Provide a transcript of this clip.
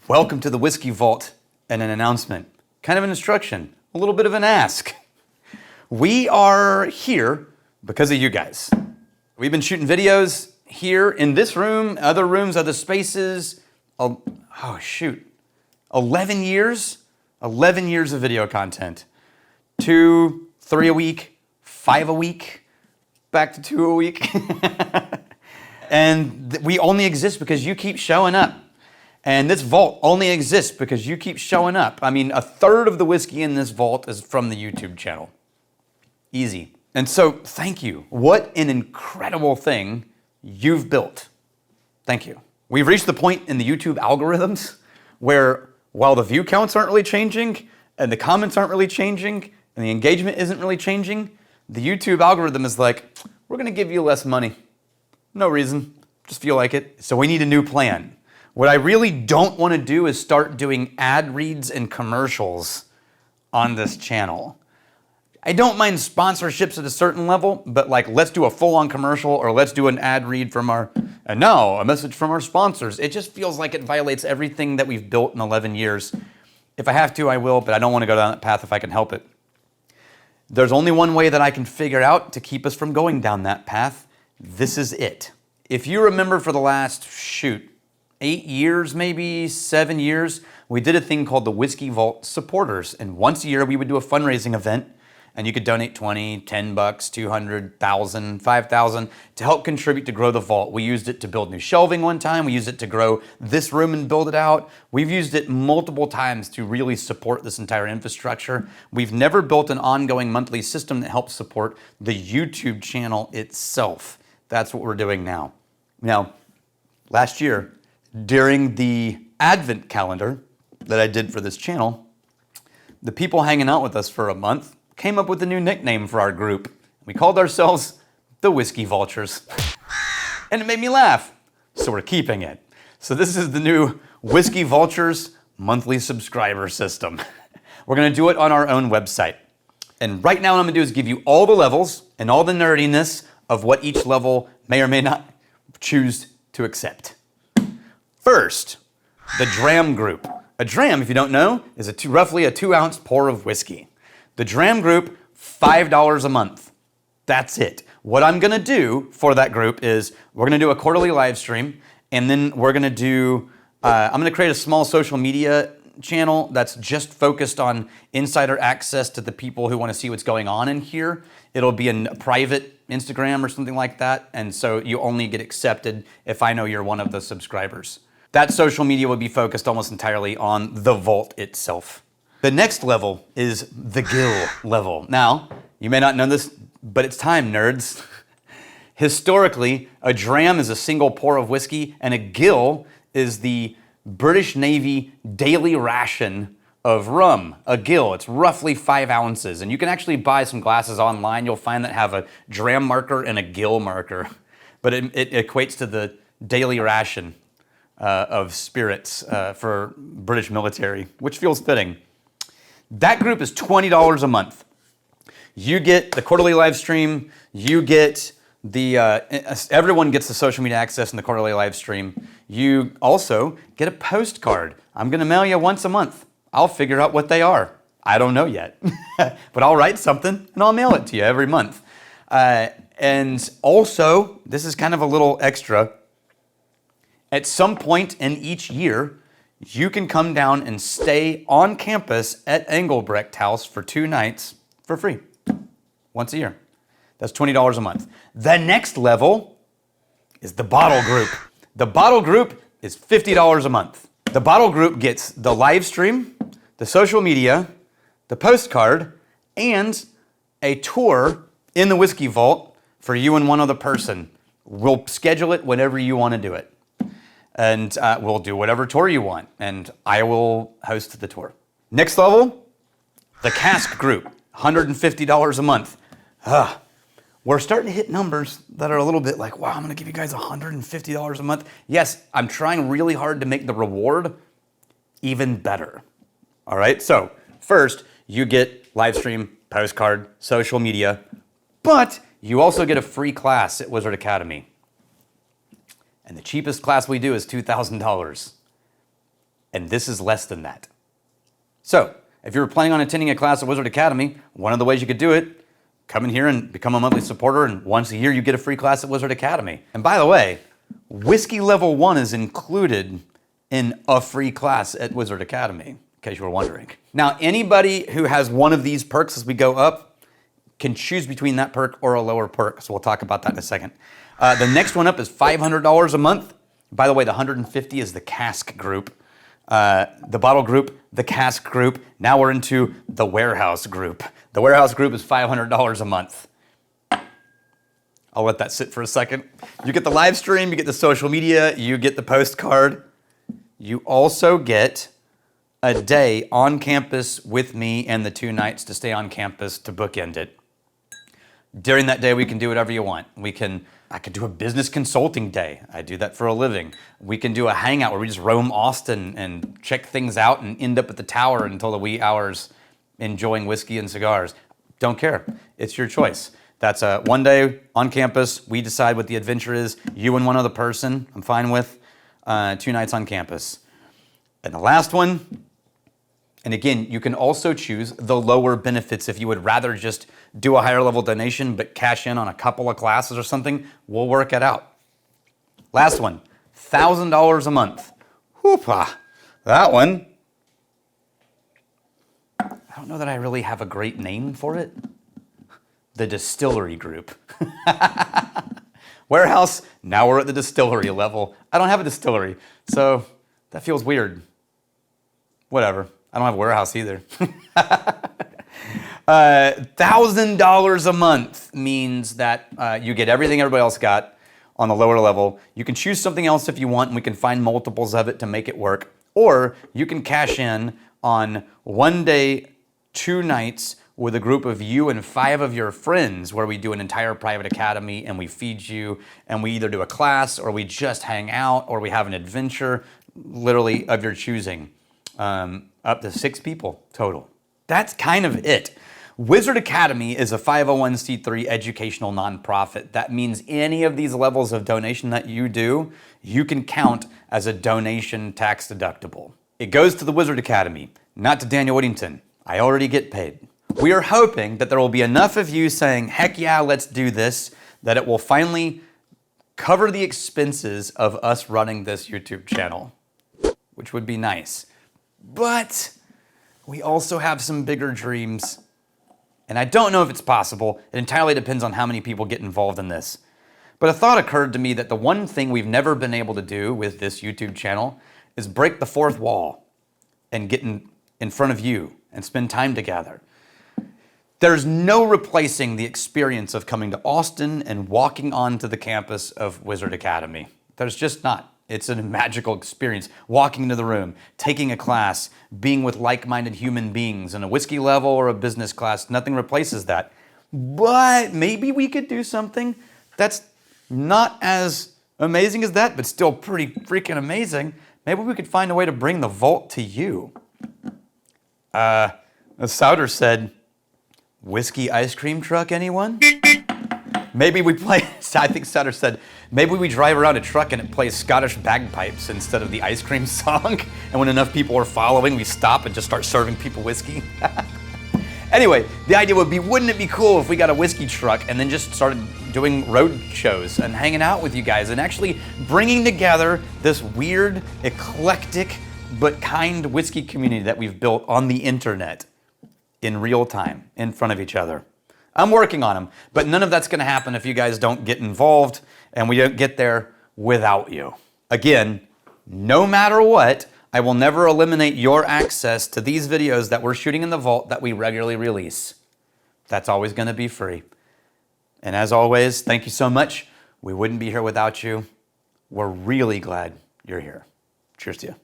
Welcome to the Whiskey Vault and an announcement, kind of an instruction, a little bit of an ask. We are here because of you guys. We've been shooting videos here in this room, other rooms, other spaces. 11 years? 11 years of video content. 2, 3 a week, 5 a week, back to 2 a week. And we only exist because you keep showing up. And this vault only exists because you keep showing up. I mean, a third of the whiskey in this vault is from the YouTube channel. Easy. And so, thank you. What an incredible thing you've built. Thank you. We've reached the point in the YouTube algorithms where while the view counts aren't really changing, and the comments aren't really changing, and the engagement isn't really changing, the YouTube algorithm is like, we're gonna give you less money. No reason, just feel like it. So we need a new plan. What I really don't want to do is start doing ad reads and commercials on this channel. I don't mind sponsorships at a certain level, but like, let's do a full-on commercial or let's do an ad read from and now a message from our sponsors. It just feels like it violates everything that we've built in 11 years. If I have to, I will, but I don't want to go down that path if I can help it. There's only one way that I can figure out to keep us from going down that path. This is it. If you remember for the last, 8 years, maybe 7 years, we did a thing called the Whiskey Vault Supporters. And once a year, we would do a fundraising event, and you could donate 20, 10 bucks, 200, 1,000, 5,000 to help contribute to grow the vault. We used it to build new shelving one time. We used it to grow this room and build it out. We've used it multiple times to really support this entire infrastructure. We've never built an ongoing monthly system that helps support the YouTube channel itself. That's what we're doing now. Now, last year, during the Advent calendar that I did for this channel, the people hanging out with us for a month came up with a new nickname for our group. We called ourselves the Whiskey Vaultures. And it made me laugh, so we're keeping it. So this is the new Whiskey Vaultures monthly subscriber system. We're gonna do it on our own website. And right now what I'm gonna do is give you all the levels and all the nerdiness of what each level may or may not choose to accept. First, the dram group. A dram, if you don't know, is roughly a 2-ounce pour of whiskey. The dram group, $5 a month. That's it. What I'm gonna do for that group is we're gonna do a quarterly live stream, and then we're gonna do, I'm gonna create a small social media channel that's just focused on insider access to the people who wanna see what's going on in here. It'll be in a private Instagram or something like that, and so you only get accepted if I know you're one of the subscribers. That social media will be focused almost entirely on the vault itself. The next level is the gill level. Now, you may not know this, but it's time, nerds. Historically, a dram is a single pour of whiskey, and a gill is the British Navy daily ration of rum. A gill, it's roughly 5 ounces, and you can actually buy some glasses online. You'll find that have a dram marker and a gill marker, but it equates to the daily ration of spirits for British military, which feels fitting. That group is $20 a month. You get the quarterly live stream, you get everyone gets the social media access in the quarterly live stream. You also get a postcard. I'm gonna mail you once a month. I'll figure out what they are. I don't know yet, but I'll write something and I'll mail it to you every month. And also, this is kind of a little extra. At some point in each year, you can come down and stay on campus at Engelbrecht House for 2 nights for free, once a year. That's $20 a month. The next level is the bottle group. The bottle group is $50 a month. The bottle group gets the live stream, the social media, the postcard, and a tour in the Whiskey Vault for you and one other person. We'll schedule it whenever you want to do it. And we'll do whatever tour you want, and I will host the tour. Next level, the cask group, $150 a month. We're starting to hit numbers that are a little bit like, wow, I'm gonna give you guys $150 a month. Yes, I'm trying really hard to make the reward even better. All right, so first, you get live stream, postcard, social media, but you also get a free class at Wizard Academy. And the cheapest class we do is $2,000. and this is less than that. So, if you're planning on attending a class at Wizard Academy, one of the ways you could do it, come in here and become a monthly supporter, and once a year you get a free class at Wizard Academy. And by the way, Whiskey Level 1 is included in a free class at Wizard Academy, in case you were wondering. Now, anybody who has one of these perks as we go up can choose between that perk or a lower perk, so we'll talk about that in a second. The next one up is $500 a month. By the way, the 150 is the cask group. The bottle group, the cask group. Now we're into the warehouse group. The warehouse group is $500 a month. I'll let that sit for a second. You get the live stream, you get the social media, you get the postcard. You also get a day on campus with me and the 2 nights to stay on campus to bookend it. During that day, we can do whatever you want. I could do a business consulting day. I do that for a living. We can do a hangout where we just roam Austin and check things out and end up at the tower until the wee hours enjoying whiskey and cigars. Don't care. It's your choice. That's a 1 day on campus. We decide what the adventure is. You and one other person, I'm fine with. 2 nights on campus. And the last one, and again, you can also choose the lower benefits if you would rather just do a higher level donation but cash in on a couple of classes or something. We'll work it out. Last one, $1,000 a month. Whoop-ah. That one, I don't know that I really have a great name for it. The distillery group. Warehouse, now we're at the distillery level. I don't have a distillery, so that feels weird. Whatever. I don't have a warehouse either. $1,000 a month means that you get everything everybody else got on the lower level. You can choose something else if you want, and we can find multiples of it to make it work. Or you can cash in on 1 day, 2 nights with a group of you and 5 of your friends where we do an entire private academy and we feed you and we either do a class or we just hang out or we have an adventure, literally of your choosing. Up to 6 people total. That's kind of it. Wizard Academy is a 501c3 educational nonprofit. That means any of these levels of donation that you do, you can count as a donation tax deductible. It goes to the Wizard Academy, not to Daniel Whittington. I already get paid. We are hoping that there will be enough of you saying, heck yeah, let's do this, that it will finally cover the expenses of us running this YouTube channel, which would be nice. But we also have some bigger dreams, and I don't know if it's possible. It entirely depends on how many people get involved in this. But a thought occurred to me that the one thing we've never been able to do with this YouTube channel is break the fourth wall and get in front of you and spend time together. There's no replacing the experience of coming to Austin and walking onto the campus of Wizard Academy. There's just not. It's a magical experience. Walking into the room, taking a class, being with like-minded human beings in a whiskey level or a business class, nothing replaces that. But maybe we could do something that's not as amazing as that, but still pretty freaking amazing. Maybe we could find a way to bring the vault to you. As Souter said, whiskey ice cream truck, anyone? Maybe we play, I think Sutter said, maybe we drive around a truck and it plays Scottish bagpipes instead of the ice cream song. And when enough people are following, we stop and just start serving people whiskey. Anyway, the idea would be, wouldn't it be cool if we got a whiskey truck and then just started doing road shows and hanging out with you guys and actually bringing together this weird, eclectic, but kind whiskey community that we've built on the internet in real time in front of each other. I'm working on them, but none of that's going to happen if you guys don't get involved, and we don't get there without you. Again, no matter what, I will never eliminate your access to these videos that we're shooting in the vault that we regularly release. That's always going to be free. And as always, thank you so much. We wouldn't be here without you. We're really glad you're here. Cheers to you.